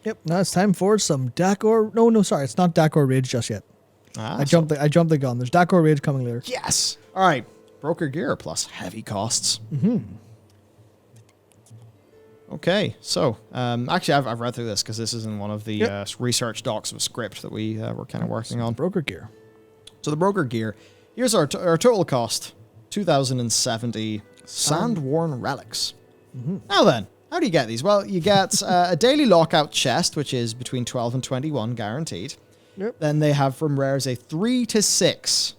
Yep, now it's time for some Dakor. No, sorry, it's not Dakor Rage just yet. I jumped the gun. There's Dakor Rage coming later. Yes! Alright, broker gear plus heavy costs. Okay, so actually I've read through this because this is in one of the research docs of a script that we were kind of working on. Broker gear. So the broker gear, here's our total cost, 2,070 sand-worn relics. Now then, how do you get these? Well, you get a daily lockout chest, which is between 12 and 21 guaranteed. Yep. Then they have from rares a 3 to 6.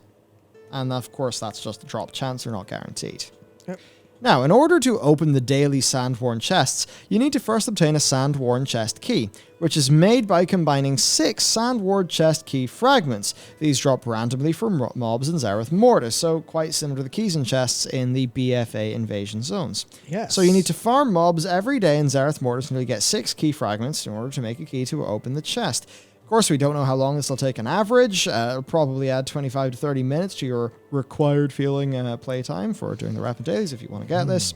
And of course, that's just a drop chance, they're not guaranteed. Yep. Now, in order to open the daily sand-worn chests, you need to first obtain a sand-worn chest key, which is made by combining 6 sand-worn chest key fragments. These drop randomly from mobs in Zereth Mortis, so quite similar to the keys and chests in the BFA invasion zones. Yes. So you need to farm mobs every day in Zereth Mortis until you get 6 key fragments in order to make a key to open the chest. Of course, we don't know how long this will take on average. It'll probably add 25 to 30 minutes to your required feeling playtime for doing the rapid dailies if you want to get this.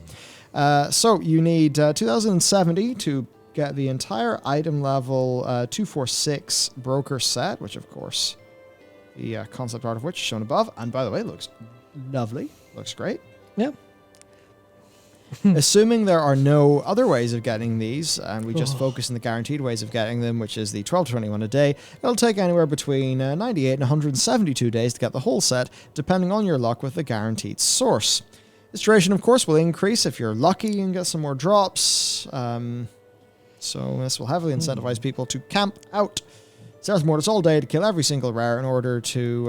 So you need 2070 to get the entire item level 246 broker set, which of course, the concept art of which is shown above. And by the way, looks lovely. Looks great. Yeah. Assuming there are no other ways of getting these, and we just focus on the guaranteed ways of getting them, which is the 12 to 21 a day, it'll take anywhere between 98 and 172 days to get the whole set, depending on your luck with the guaranteed source. This duration, of course, will increase if you're lucky and get some more drops. So this will heavily incentivize people to camp out Zereth Mortis all day to kill every single rare in order to...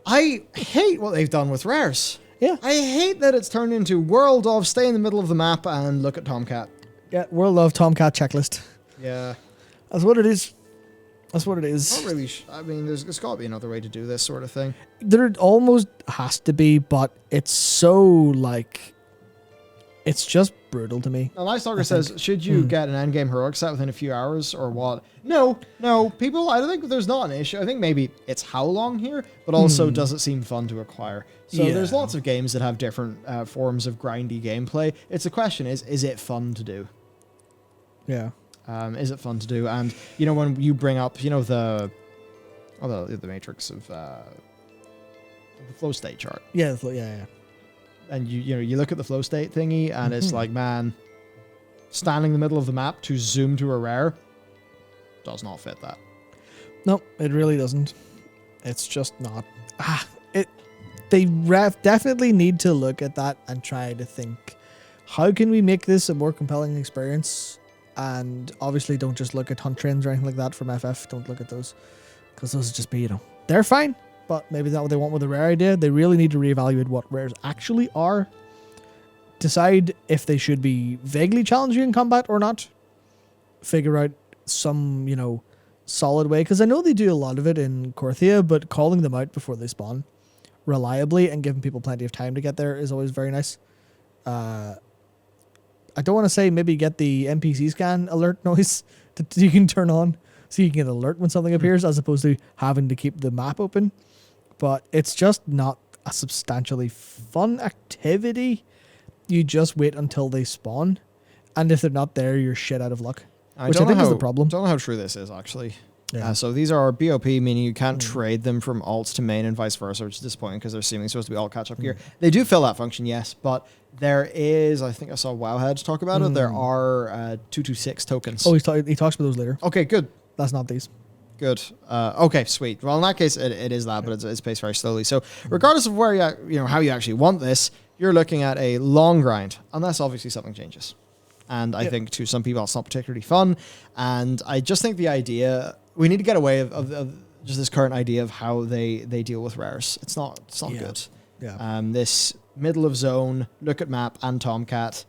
I hate what they've done with rares. Yeah. I hate that it's turned into world of stay in the middle of the map and look at Tomcat. Yeah, World of Tomcat checklist. Yeah. That's what it is. That's what it is. Not really. I mean, there's got to be another way to do this sort of thing. There almost has to be, but it's so, like... It's just brutal to me. Now, Lifestalker says, should you get an endgame heroic set within a few hours or what? No. People, I don't think there's not an issue. I think maybe it's how long here, but also does it seem fun to acquire? So there's lots of games that have different forms of grindy gameplay. It's a question is it fun to do? Yeah. Is it fun to do? And, you know, when you bring up, you know, the matrix of the flow state chart. Yeah, yeah. And you look at the flow state thingy, and it's like, man, standing in the middle of the map to zoom to a rare does not fit that. No, it really doesn't. It's just not. They definitely need to look at that and try to think, how can we make this a more compelling experience? And obviously, don't just look at hunt trends or anything like that from FF. Don't look at those, because those would just be, they're fine. But maybe that's what they want with a rare idea. They really need to reevaluate what rares actually are. Decide if they should be vaguely challenging in combat or not. Figure out some, solid way. Because I know they do a lot of it in Korthia, but calling them out before they spawn reliably and giving people plenty of time to get there is always very nice. I don't want to say maybe get the NPC scan alert noise that you can turn on so you can get an alert when something appears as opposed to having to keep the map open. But it's just not a substantially fun activity. You just wait until they spawn. And if they're not there, you're shit out of luck. Which I think is the problem. I don't know how true this is, actually. Yeah. So these are BOP, meaning you can't trade them from alts to main and vice versa, which is disappointing because they're seemingly supposed to be alt catch-up gear. They do fill that function, yes, but there is, I think I saw Wowhead talk about it, there are 226 tokens. Oh, he talks about those later. Okay, good. That's not these. Good. Okay, sweet. Well, in that case, it is that, but it's paced very slowly. So, regardless of where how you actually want this, you're looking at a long grind, unless obviously something changes. And I think to some people, it's not particularly fun. And I just think the idea, we need to get away of just this current idea of how they deal with rares. It's not good. Yeah. This middle of zone, look at map and Tomcat,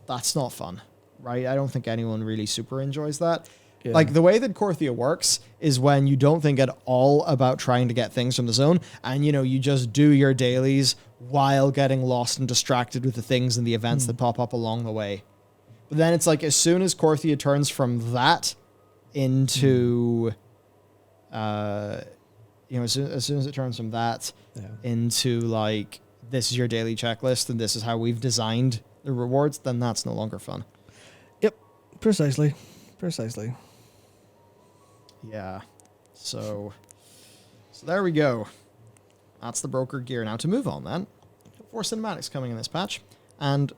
that's not fun, right? I don't think anyone really super enjoys that. Yeah. Like, the way that Korthia works is when you don't think at all about trying to get things from the zone, and, you just do your dailies while getting lost and distracted with the things and the events that pop up along the way. But then it's like, as soon as Korthia turns from that into, as soon as it turns from that into, like, this is your daily checklist and this is how we've designed the rewards, then that's no longer fun. Yep. Precisely. Yeah. So there we go. That's the broker gear. Now to move on then. 4 cinematics coming in this patch. And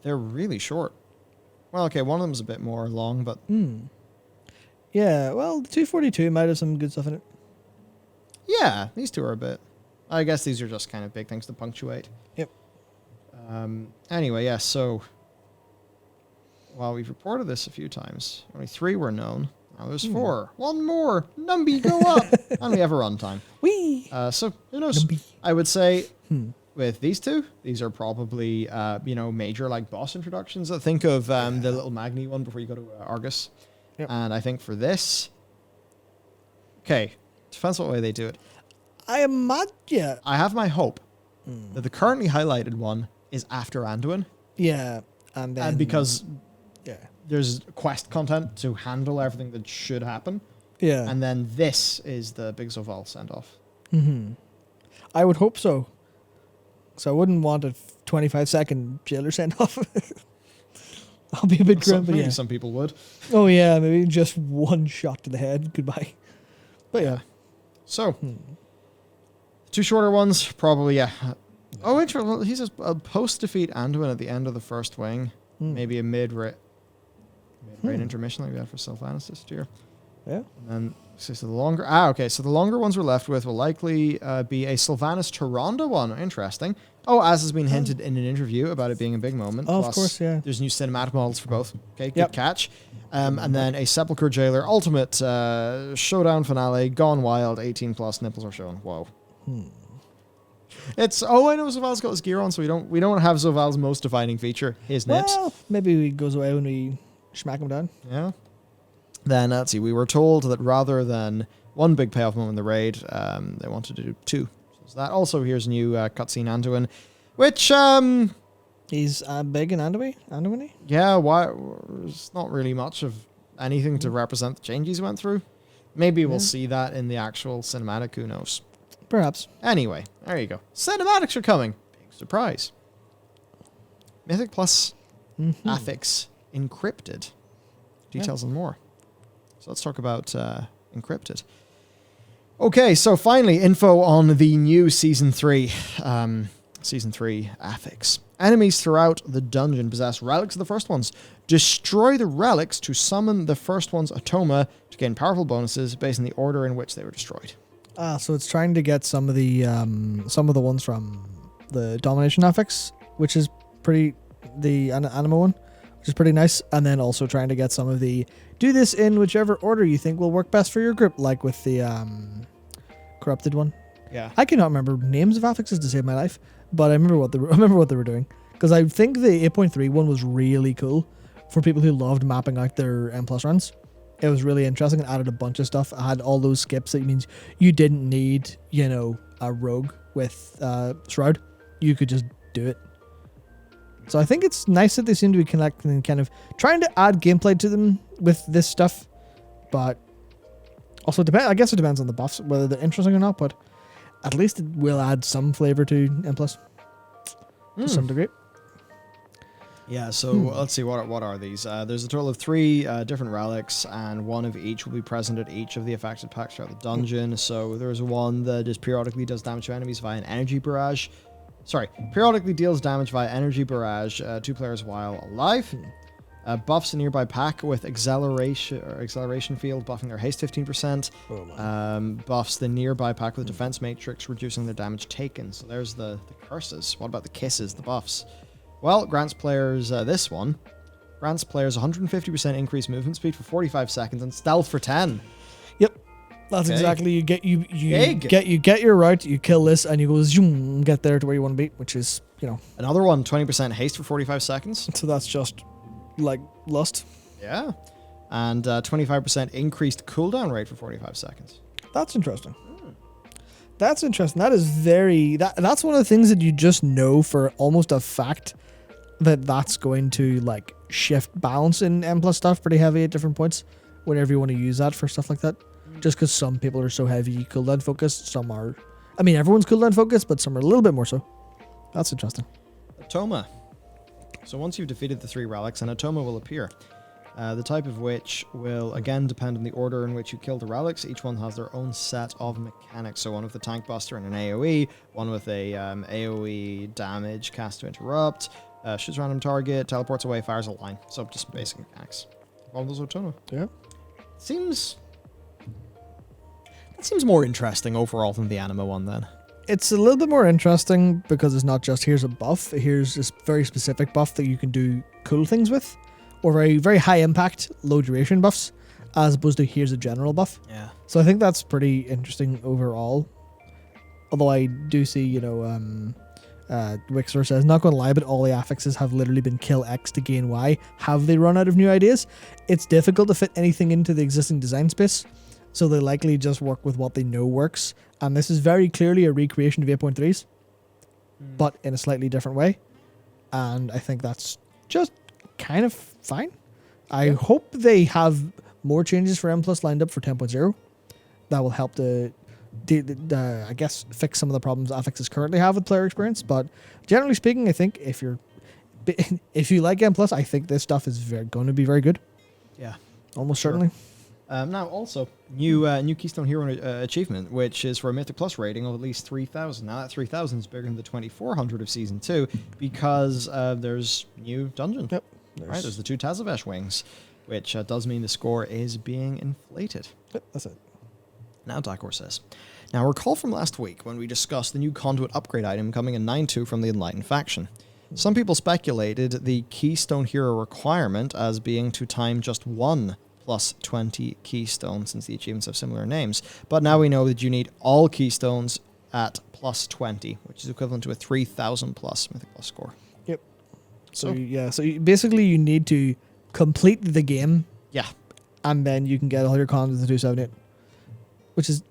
they're really short. Well, okay, one of them's a bit more long, but... Yeah, well, the 242 might have some good stuff in it. Yeah, these two are a bit... I guess these are just kind of big things to punctuate. Yep. Anyway, yeah, so... Well, we've reported this a few times. Only 3 were known. Now there's 4. One more! Numby, go up! And we have a runtime. Whee! So, who knows? Numby. I would say... With these two, these are probably, major, like, boss introductions. I think of the little Magni one before you go to Argus. Yep. And I think for this... Okay, depends what way they do it. I imagine... I have my hope that the currently highlighted one is after Anduin. Yeah, and then... And because Yeah. there's quest content to handle everything that should happen. Yeah. And then this is the Big Zoval send-off. I would hope so. So I wouldn't want a 25-second jailer send-off. I'll be a bit grim, but Maybe yeah. some people would. Oh, yeah, maybe just one shot to the head. Goodbye. But yeah. So, 2 shorter ones, probably, yeah. Oh, interesting. Well, he's a post-defeat Anduin at the end of the first wing. Maybe a mid-rain intermission like we had for Sylvanas this year. Yeah. And then, so the longer... okay, so the longer ones we're left with will likely be a Sylvanas Tyrande one. Interesting. Oh, as has been hinted in an interview about it being a big moment. Oh, of course, yeah. There's new cinematic models for both. Okay, good catch. And then a Sepulchre Jailer Ultimate Showdown Finale, Gone Wild, 18 plus, nipples are shown. Whoa. It's... Oh, I know Zoval's got his gear on, so we don't have Zoval's most defining feature, his nips. Well, maybe he goes away when we smack him down. Yeah. Then, let's see, we were told that rather than one big payoff moment in the raid, they wanted to do 2. So that also, here's a new cutscene Anduin, which, He's big in Anduin? yeah, there's not really much of anything to represent the changes he went through. Maybe we'll see that in the actual cinematic, who knows. Perhaps. Anyway, there you go. Cinematics are coming. Big surprise. Mythic plus affix encrypted. Details and more. So let's talk about Encrypted. Okay, so finally, info on the new Season 3. Season 3 affix. Enemies throughout the dungeon possess relics of the first ones. Destroy the relics to summon the first one's Atoma to gain powerful bonuses based on the order in which they were destroyed. So it's trying to get some of the ones from the Domination affix, which is pretty... The Anima one, which is pretty nice. And then also trying to get some of the... Do this in whichever order you think will work best for your group, like with the Corrupted one. Yeah. I cannot remember names of affixes to save my life, but I remember what they were doing. Because I think the 8.3 one was really cool for people who loved mapping out their M+ runs. It was really interesting and added a bunch of stuff. It had all those skips that means you didn't need, a rogue with Shroud. You could just do it. So I think it's nice that they seem to be connecting and kind of trying to add gameplay to them with this stuff. But also, I guess it depends on the buffs, whether they're interesting or not. But at least it will add some flavor to M+. To some degree. Yeah, so let's see, what are these? There's a total of 3 different relics, and one of each will be present at each of the affected packs throughout the dungeon. So there's one that just periodically does damage to enemies via an energy barrage. Periodically deals damage via energy barrage to players while alive. Buffs a nearby pack with acceleration field, buffing their haste 15%. Buffs the nearby pack with defense matrix, reducing their damage taken. So there's the curses. What about the kisses, the buffs? Well, grants players this one. Grants players 150% increased movement speed for 45 seconds and stealth for 10. Yep. That's exactly, you get your route, you kill this, and you go zoom, get there to where you want to be, which is, Another one, 20% haste for 45 seconds. So that's just, like, lust. Yeah. And 25% increased cooldown rate for 45 seconds. That's interesting. That's interesting. That is that's one of the things that you just know for almost a fact that's going to, like, shift balance in M+ stuff pretty heavy at different points whenever you want to use that for stuff like that. Just because some people are so heavy cooldown focused, some are... Everyone's cooldown focused, but some are a little bit more so. That's interesting. Atoma. So once you've defeated the 3 relics, an Atoma will appear. The type of which will again depend on the order in which you kill the relics. Each one has their own set of mechanics. So one with a tank buster and an AoE, one with a AoE damage, cast to interrupt, shoots random target, teleports away, fires a line. So just basic mechanics. All those Otona. Yeah. It seems more interesting overall than the anima one then. It's a little bit more interesting because it's not just here's a buff, here's this very specific buff that you can do cool things with, or very, very high impact, low duration buffs, as opposed to here's a general buff. Yeah. So I think that's pretty interesting overall. Although I do see, Wixler says, not going to lie, but all the affixes have literally been kill X to gain Y. Have they run out of new ideas? It's difficult to fit anything into the existing design space, so they likely just work with what they know works. And this is very clearly a recreation of 8.3s, but in a slightly different way. And I think that's just kind of fine. I hope they have more changes for M Plus lined up for 10.0. That will help to, I guess, fix some of the problems affixes currently have with player experience. But generally speaking, I think if you like M Plus, I think this stuff is going to be very good. Yeah, almost certainly. Now, also, new Keystone Hero achievement, which is for a Mythic Plus rating of at least 3,000. Now, that 3,000 is bigger than the 2,400 of Season 2 because there's new dungeon. Yep. There's the 2 Tazavesh wings, which does mean the score is being inflated. Yep, that's it. Now, Dakor says, now recall from last week when we discussed the new Conduit upgrade item coming in 9.2 from the Enlightened faction. Some people speculated the Keystone Hero requirement as being to time just one plus 20 keystones, since the achievements have similar names. But now we know that you need all keystones at plus 20, which is equivalent to a 3,000 plus Mythic Plus score. Yep. So basically you need to complete the game. Yeah. And then you can get all your cons with the 278. Which is,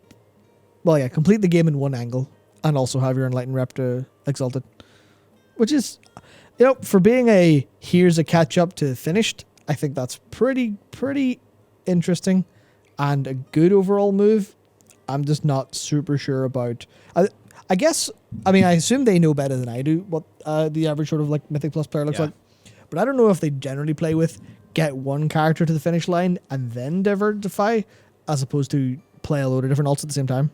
complete the game in one angle and also have your Enlightened rep to Exalted. Which is, for being here's a catch up to finished, I think that's pretty interesting and a good overall move. I'm just not super sure about. I assume they know better than I do what the average sort of like Mythic Plus player looks like. But I don't know if they generally play with get one character to the finish line and then diversify, as opposed to play a load of different alts at the same time.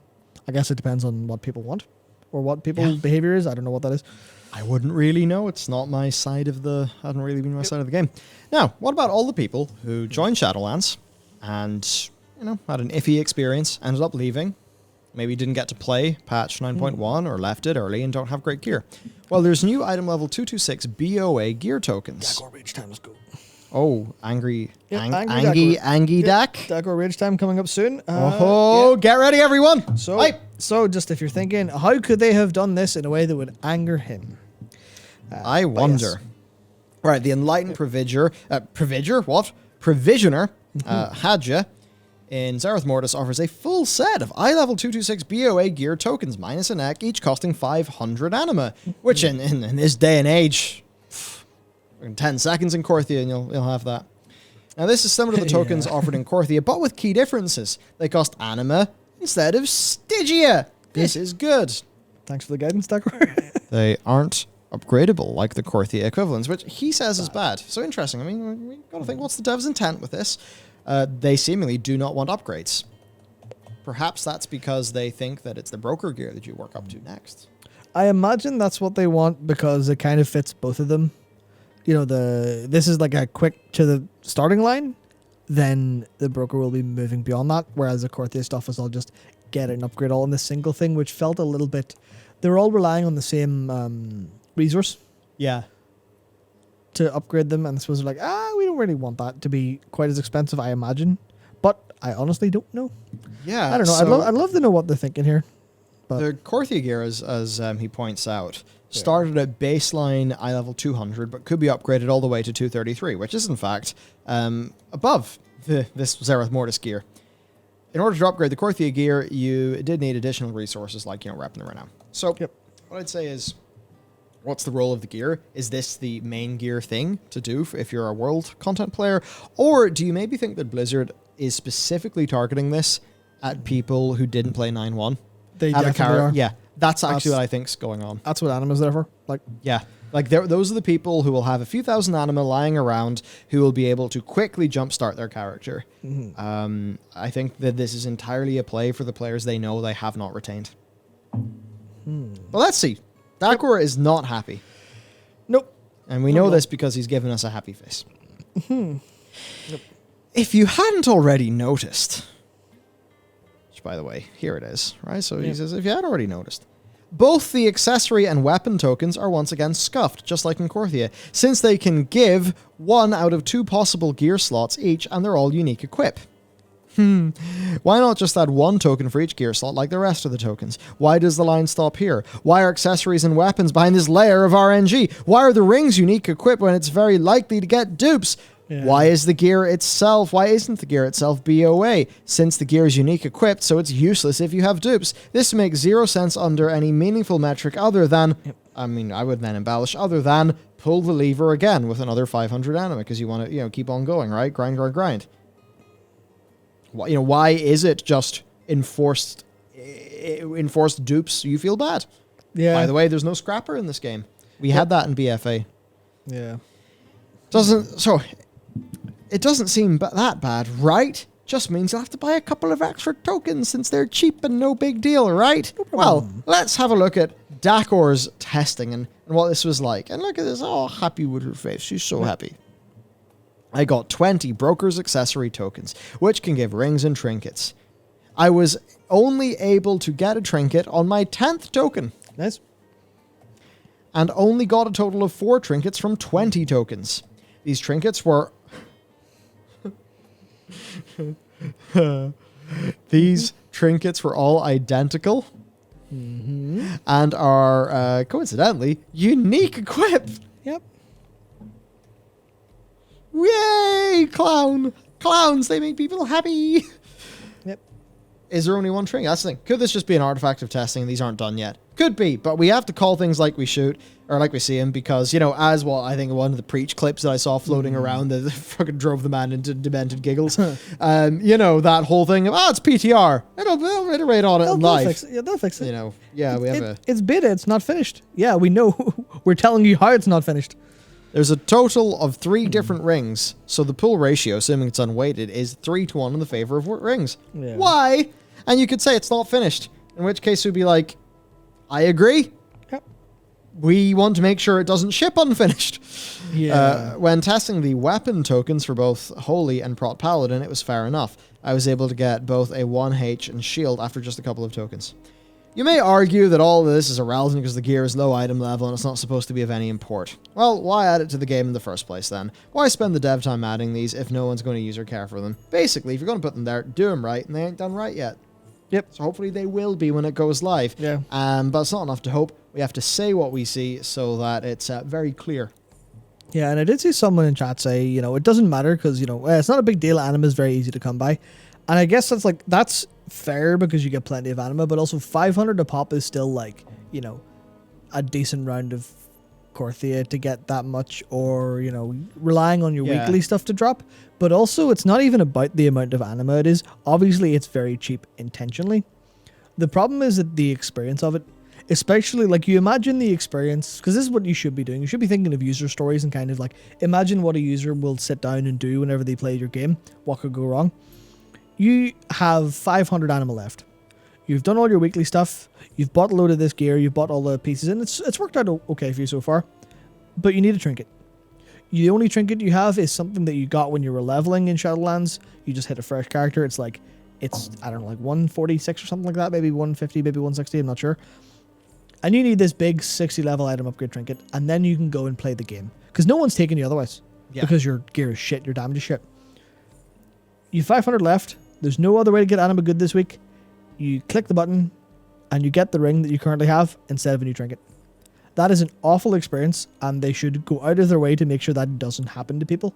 I guess it depends on what people want or what people's behavior is. I don't know what that is. I wouldn't really know. It's not my side of the... hadn't really been my side of the game. Now, what about all the people who joined Shadowlands and, had an iffy experience, ended up leaving, maybe didn't get to play patch 9.1 or left it early and don't have great gear? Well, there's new item level 226 BOA gear tokens. Dakor Rage Time, let's go. Oh, Angie Dakor. Dak. Dakor Rage Time coming up soon. Get ready, everyone. So just if you're thinking, how could they have done this in a way that would anger him? I wonder. Yes. Right, the Enlightened Provisioner, Hadja, in Zereth Mortis offers a full set of eye-level 226 BOA gear tokens, minus an ek, each costing 500 anima, which in this day and age, in 10 seconds in Korthia and you'll have that. Now, this is similar to the tokens offered in Korthia, but with key differences. They cost anima instead of Stygia. This is good. Thanks for the guidance, Dakor. They aren't upgradable like the Korthia equivalents, which he says is bad. So interesting. I mean, we got to think, what's the dev's intent with this? They seemingly do not want upgrades. Perhaps that's because they think that it's the broker gear that you work up to next. I imagine that's what they want because it kind of fits both of them. This is like a quick to the starting line, then the broker will be moving beyond that, whereas the Korthia stuff is all just get an upgrade all in this single thing, which felt a little bit... They're all relying on the same resource. Yeah. To upgrade them, and this was like, we don't really want that to be quite as expensive, I imagine. But I honestly don't know. Yeah. I don't know. So I'd love to know what they're thinking here. But the Korthia gear, as he points out, started at baseline eye level 200, but could be upgraded all the way to 233, which is in fact above this Zereth Mortis gear. In order to upgrade the Korthia gear, you did need additional resources like repping the renown. So what I'd say is, what's the role of the gear? Is this the main gear thing to do if you're a world content player? Or do you maybe think that Blizzard is specifically targeting this at people who didn't play 9.1? They definitely are. Yeah. That's actually what I think's going on. That's what anima's there for. Like, yeah. Like, those are the people who will have a few thousand anima lying around who will be able to quickly jumpstart their character. Mm-hmm. I think that this is entirely a play for the players they know they have not retained. But let's see. Dakor is not happy. Nope. And we know this because he's given us a happy face. Nope. If you hadn't already noticed, which, by the way, here it is, right? So he says, if you hadn't already noticed, both the accessory and weapon tokens are once again scuffed, just like in Korthia, since they can give 1 out of 2 possible gear slots each, and they're all unique equip. Why not just add 1 token for each gear slot like the rest of the tokens? Why does the line stop here? Why are accessories and weapons behind this layer of RNG? Why are the rings unique equip when it's very likely to get dupes? Yeah. Why isn't the gear itself BOA? Since the gear is unique equipped, so it's useless if you have dupes. This makes 0 sense under any meaningful metric other than, I would then embellish, other than pull the lever again with another 500 anima, because you want to, keep on going, right? Grind. Why is it just enforced dupes? You feel bad. Yeah. By the way, there's no scrapper in this game. We had that in BFA. Yeah. It doesn't seem that bad, right? Just means you'll have to buy a couple of extra tokens since they're cheap and no big deal, right? No problem. Well, let's have a look at Dakor's testing and what this was like. And look at this, happy with her face. She's so happy. I got 20 Broker's Accessory tokens, which can give rings and trinkets. I was only able to get a trinket on my 10th token. Nice. And only got a total of 4 trinkets from 20 tokens. These trinkets were... These trinkets were all identical. Mm-hmm. And are, coincidentally, unique equip. Yep. Yay, clown! Clowns, they make people happy! Yep. Is there only 1 trinket? That's the thing. Could this just be an artifact of testing? These aren't done yet. Could be, but we have to call things like we shoot, or like we see them, because, as well, I think one of the Preach clips that I saw floating around that fucking drove the man into demented giggles. That whole thing of, it's PTR. It'll iterate on it in live. They'll fix it. It's beta, it's not finished. Yeah, we know. We're telling you how it's not finished. There's a total of 3 different rings, so the pull ratio, assuming it's unweighted, is 3-1 in the favor of rings. Yeah. Why? And you could say it's not finished, in which case we'd be like, I agree. Yep. We want to make sure it doesn't ship unfinished. Yeah. When testing the weapon tokens for both Holy and Prot Paladin, it was fair enough. I was able to get both a 1H and shield after just a couple of tokens. You may argue that all of this is irrelevant because the gear is low item level and it's not supposed to be of any import. Well, why add it to the game in the first place then? Why spend the dev time adding these if no one's going to use or care for them? Basically, if you're going to put them there, do them right, and they ain't done right yet. Yep. So hopefully they will be when it goes live. Yeah. But it's not enough to hope. We have to say what we see so that it's very clear. Yeah, and I did see someone in chat say, it doesn't matter because, it's not a big deal. Anima is very easy to come by. And I guess that's fair because you get plenty of anima, but also 500 a pop is still a decent round of Korthia to get that much, or relying on your weekly stuff to drop. But also it's not even about the amount of anima it is. Obviously it's very cheap intentionally. The problem is that the experience of it, especially you imagine the experience, because this is what you should be doing. You should be thinking of user stories and kind of imagine what a user will sit down and do whenever they play your game. What could go wrong? You have 500 anima left. You've done all your weekly stuff. You've bought a load of this gear. You've bought all the pieces, and it's worked out okay for you so far. But you need a trinket. The only trinket you have is something that you got when you were leveling in Shadowlands. You just hit a fresh character. It's I don't know, 146 or something like that. Maybe 150, maybe 160. I'm not sure. And you need this big 60 level item upgrade trinket, and then you can go and play the game. Because no one's taking you otherwise. Yeah. Because your gear is shit. Your damage is shit. You have 500 left. There's no other way to get anima good this week. You click the button and you get the ring that you currently have instead of a new trinket. That is an awful experience, and they should go out of their way to make sure that doesn't happen to people,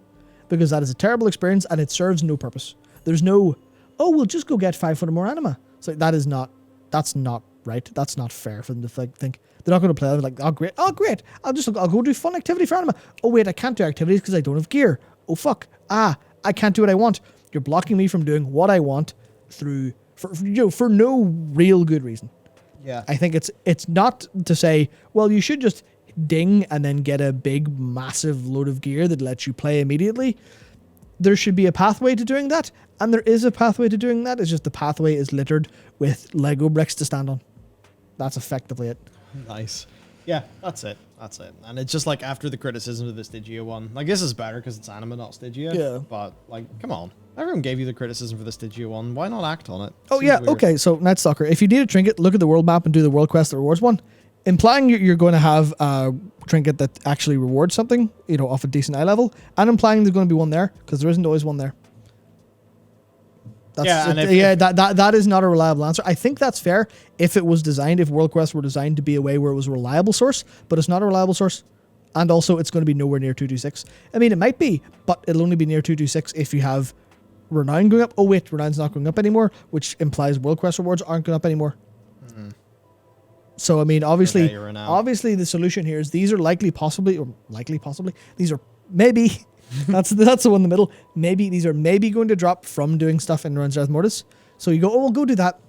because that is a terrible experience and it serves no purpose. There's no, we'll just go get 500 more anima. It's that's not right. That's not fair for them to think. They're not going to play great, I'll go do fun activity for anima. Oh wait, I can't do activities because I don't have gear. Oh fuck. I can't do what I want. You're blocking me from doing what I want for no real good reason. Yeah. I think it's not to say, well, you should just ding and then get a big, massive load of gear that lets you play immediately. There should be a pathway to doing that, and there is a pathway to doing that. It's just the pathway is littered with Lego bricks to stand on. That's effectively it. Nice. Yeah, that's it. And it's just like after the criticism of the Stygia one, like this is better because it's anime, not Stygia. Yeah. But like, come on. Everyone gave you the criticism for the Stygia one. Why not act on it? Oh, Seems yeah. weird. Okay. So, Night Stalker, if you need a trinket, look at the world map and do the world quest that rewards one. Implying you're going to have a trinket that actually rewards something, off a decent eye level, and implying there's going to be one there because there isn't always one there. That is not a reliable answer. I think that's fair if it was designed, if world quests were designed to be a way where it was a reliable source, but it's not a reliable source. And also, it's going to be nowhere near 226. I mean, it might be, but it'll only be near 226 if you have Renown going up. Oh, wait, Renown's not going up anymore, which implies world quest rewards aren't going up anymore. Mm-hmm. So, I mean, obviously, the solution here is these are possibly, these are maybe, that's the one in the middle. Maybe these are going to drop from doing stuff in Zereth Mortis. So you go, oh, we'll go do that.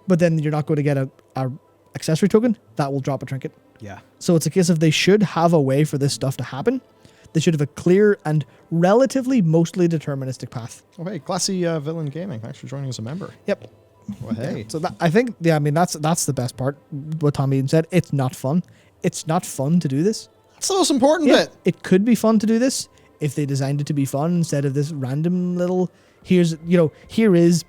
But then you're not going to get a accessory token that will drop a trinket. Yeah. So it's a case of they should have a way for this stuff to happen. They should have a clear and relatively mostly deterministic path. Oh, hey, classy Villain Gaming. Thanks for joining as a member. Yep. Well, hey. Yeah. So I think, that's the best part. What Tommy even said. It's not fun. It's not fun to do this. That's the most important bit. It could be fun to do this if they designed it to be fun instead of this random little, here is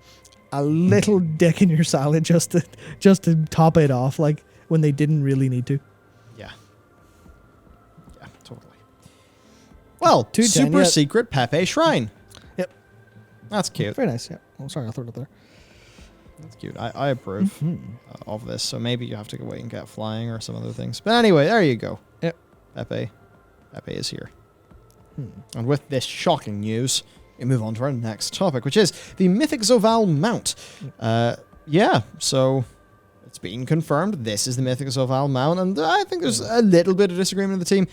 a little dick in your salad just to top it off, like when they didn't really need to. Yeah. Yeah, totally. Well, super secret Pepe shrine. Yep. That's cute. Very nice, yeah. Oh, sorry, I threw it up there. That's cute. I approve of this, so maybe you have to go wait and get flying or some other things. But anyway, there you go. Yep. Pepe is here. And with this shocking news, we move on to our next topic, which is the Mythic Zoval mount. Yeah, so it's been confirmed. This is the Mythic Zoval mount, and I think there's a little bit of disagreement in the team.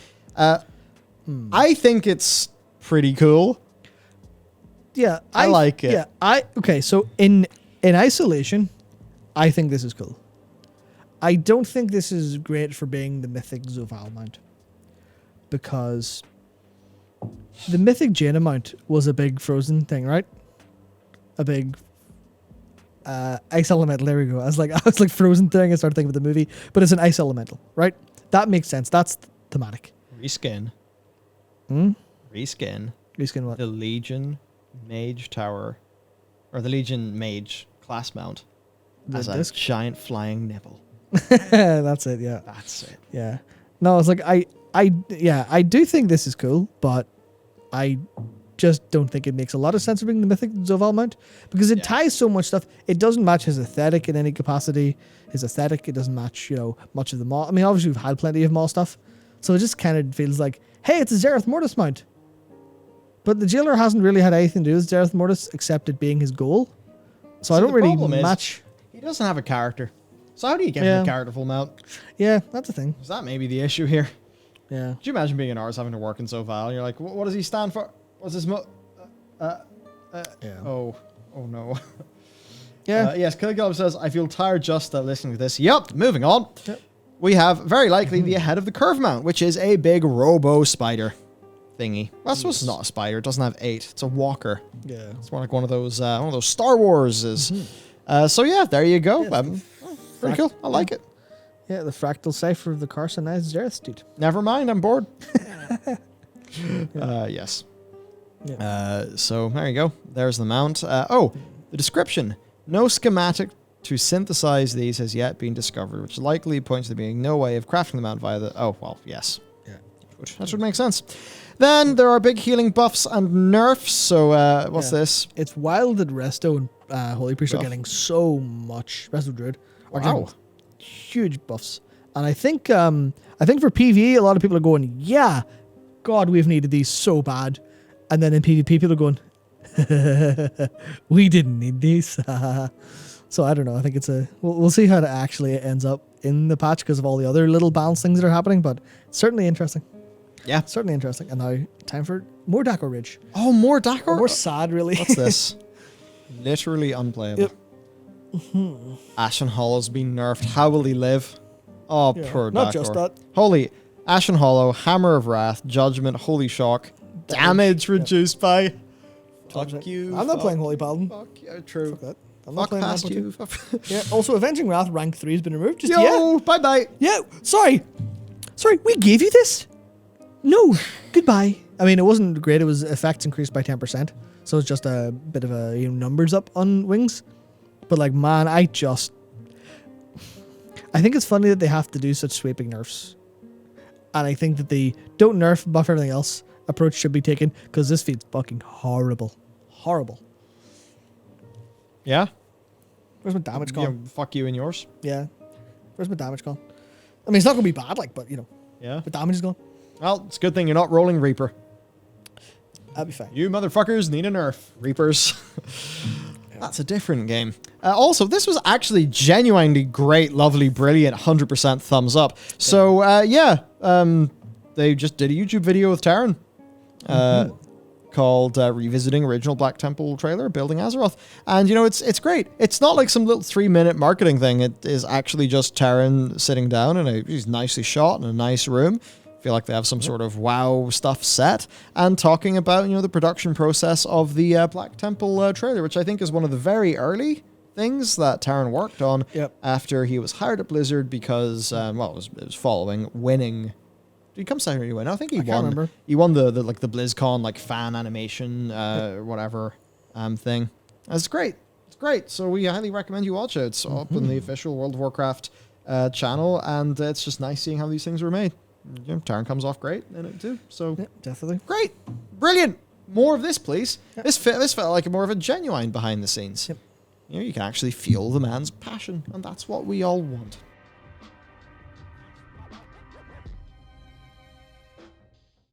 I think it's pretty cool. Yeah, I like it. Yeah, okay. So in isolation, I think this is cool. I don't think this is great for being the Mythic Zoval mount, because the Mythic Jaina mount was a big frozen thing, right? A big ice elemental. There we go. I was like frozen thing. I started thinking of the movie, but it's an ice elemental, right? That makes sense. That's thematic. Reskin. Reskin what? The Legion Mage Tower, or the Legion Mage class mount as a giant flying nipple. That's it. Yeah. That's it. Yeah. No, it's like I do think this is cool, but I just don't think it makes a lot of sense to bring the Mythic Zoval mount, because it ties so much stuff. It doesn't match his aesthetic in any capacity. His aesthetic, it doesn't match, much of the Maw. I mean, obviously we've had plenty of Maw stuff, so it just kind of feels like, hey, it's a Zereth Mortis mount. But the Jailer hasn't really had anything to do with Zereth Mortis except it being his goal. So I don't really match. He doesn't have a character. So how do you get him a characterful mount? Yeah, that's the thing. Is that maybe the issue here? Yeah. Could you imagine being an artist having to work in Zoval? You're like, what does he stand for? What's his yeah. Oh no. Yeah. Yes, Kilgulb says, I feel tired just listening to this. Yep, moving on. Yep. We have very likely the ahead of the curve mount, which is a big robo spider thingy. Well, I suppose it's not a spider. It doesn't have 8. It's a walker. Yeah. It's more like one of those Star Warses. So yeah, there you go. Pretty cool. I like it. Yeah, the fractal cipher of the carcinized Zereth dude. Never mind, I'm bored. Yes. Yeah. So there you go. There's the mount. The description. No schematic to synthesize these has yet been discovered, which likely points to there being no way of crafting the mount via the... Oh, well, yes. Yeah. That should make sense. Then there are big healing buffs and nerfs. So what's this? It's wild that Resto and Holy Priest are getting so much. Resto Druid are getting huge buffs. And I think for PvE, a lot of people are going, yeah, God, we've needed these so bad. And then in PvP, people are going, we didn't need these. So I don't know. I think it's we'll see how it actually ends up in the patch because of all the other little balance things that are happening. But it's certainly interesting. Yeah. Certainly interesting. And now time for more Dakar Ridge. Oh, more Dakar? More sad, really. What's this? Literally unplayable. Ashen Hollow's been nerfed. How will he live? Oh, Yeah, poor not Dakor. just that. Holy Ashen Hollow, Hammer of Wrath, Judgment, Holy Shock, damage reduced by. Fuck you. I'm not playing Holy Paladin. Fuck you. True. Fuck that. I'm Fuck not playing past that. you. Yeah. Also, Avenging Wrath rank 3 has been removed. Just Yo, bye bye. Yeah. Sorry. We gave you this. No. Goodbye. I mean, it wasn't great. It was effects increased by 10%, so it's just a bit of a numbers up on wings. But like, man, I think it's funny that they have to do such sweeping nerfs, and I think that the don't nerf buff everything else approach should be taken, because this feels fucking horrible. Yeah. Where's my damage gone? Yeah, fuck you and yours. Yeah. Where's my damage gone? I mean, it's not gonna be bad, like, but Yeah. the damage is gone. Well, it's a good thing you're not rolling Reaper. That'd be fine. You motherfuckers need a nerf. Reapers. That's a different game. Also, this was actually genuinely great, lovely, brilliant, 100% thumbs up. So, they just did a YouTube video with Terran called Revisiting Original Black Temple Trailer, Building Azeroth. And, it's great. It's not like some little 3-minute marketing thing. It is actually just Terran sitting down in he's nicely shot in a nice room. Feel like they have some sort of WoW stuff set, and talking about the production process of the Black Temple trailer, which I think is one of the very early things that Terran worked on after he was hired at Blizzard because it was following winning. Did he come second or did he win? I think he won. Can't remember. He won the BlizzCon fan animation or whatever thing. It's great. It's great. So we highly recommend you watch it. It's up in the official World of Warcraft channel, and it's just nice seeing how these things were made. Terran comes off great in it too. So definitely great, brilliant. More of this, please. Yep. This felt like more of a genuine behind the scenes. Yep. You can actually feel the man's passion, and that's what we all want.